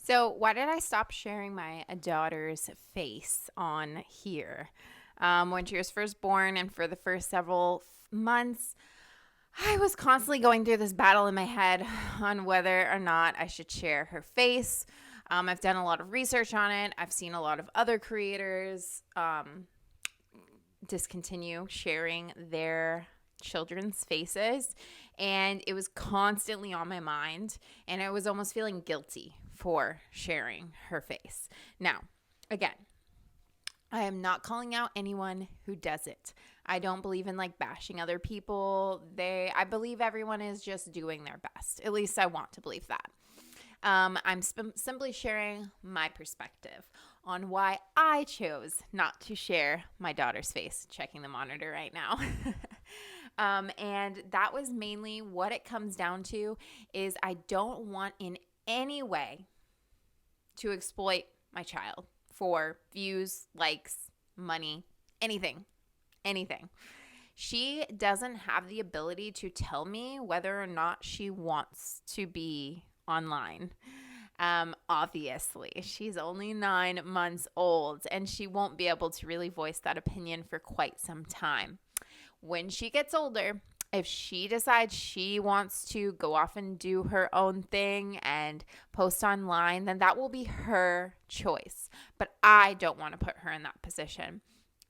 So, why did I stop sharing my daughter's face on here? When she was first born, and for the first several months, I was constantly going through this battle in my head on whether or not I should share her face. I've done a lot of research on it. I've seen a lot of other creators discontinue sharing their children's faces, and it was constantly on my mind, and I was almost feeling guilty for sharing her face. Now, again, I am not calling out anyone who does it. I don't believe in like bashing other people. I believe everyone is just doing their best. At least I want to believe that. I'm simply sharing my perspective on why I chose not to share my daughter's face. Checking the monitor right now. And that was mainly what it comes down to is I don't want in any way to exploit my child for views, likes, money, anything. She doesn't have the ability to tell me whether or not she wants to be online. Obviously, she's only 9 months old and she won't be able to really voice that opinion for quite some time. When she gets older, if she decides she wants to go off and do her own thing and post online, then that will be her choice. But I don't want to put her in that position.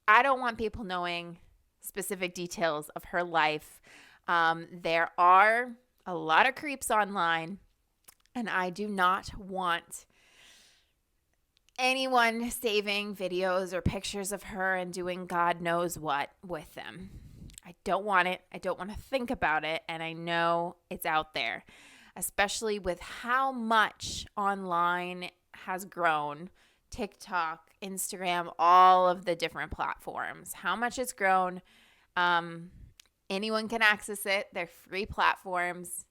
I don't want people knowing specific details of her life. There are a lot of creeps online, and I do not want anyone saving videos or pictures of her and doing God knows what with them. I don't want it. I don't want to think about it. And I know it's out there, especially with how much online has grown. TikTok, Instagram, all of the different platforms, how much it's grown. Anyone can access it. They're free platforms.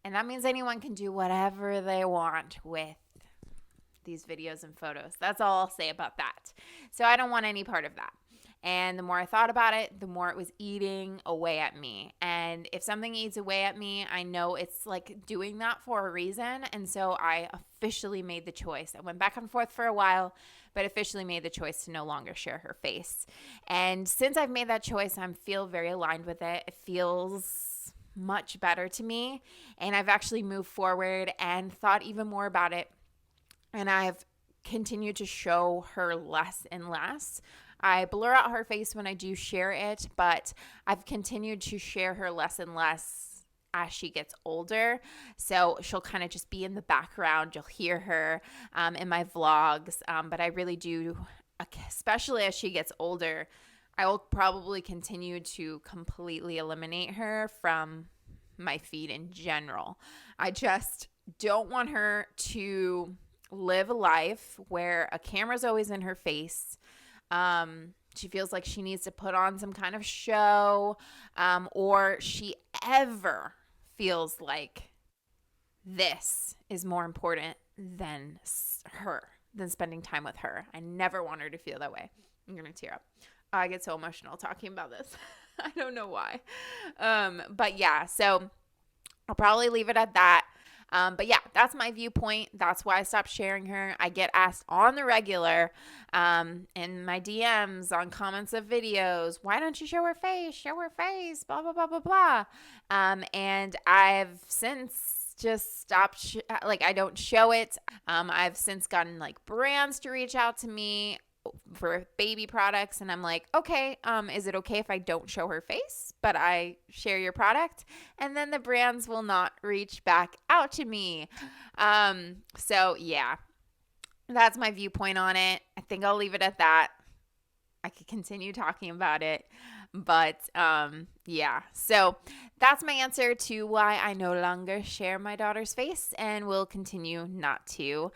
And that means anyone can do whatever they want with these videos and photos. That's all I'll say about that. So I don't want any part of that. And the more I thought about it, the more it was eating away at me. And if something eats away at me, I know it's like doing that for a reason. And so I officially made the choice. I went back and forth for a while, but officially made the choice to no longer share her face. And since I've made that choice, I feel very aligned with it. It feels much better to me. And I've actually moved forward and thought even more about it. And I've continued to show her less and less. I blur out her face when I do share it, but I've continued to share her less and less as she gets older. So she'll kind of just be in the background. You'll hear her in my vlogs, but I really do, especially as she gets older, I will probably continue to completely eliminate her from my feed in general. I just don't want her to live a life where a camera's always in her face. She feels like she needs to put on some kind of show, or she ever feels like this is more important than her, than spending time with her. I never want her to feel that way. I'm going to tear up. I get so emotional talking about this. I don't know why. But yeah, so I'll probably leave it at that. But yeah, that's my viewpoint. That's why I stopped sharing her. I get asked on the regular in my DMs on comments of videos, why don't you show her face? Show her face, blah, blah, blah, blah, blah. And I've since just stopped, I don't show it. I've since gotten like brands to reach out to me for baby products, and I'm like, okay, is it okay if I don't show her face but I share your product? And then the brands will not reach back out to me. So yeah, that's my viewpoint on it. I think I'll leave it at that. I could continue talking about it, but yeah, so that's my answer to why I no longer share my daughter's face and will continue not to.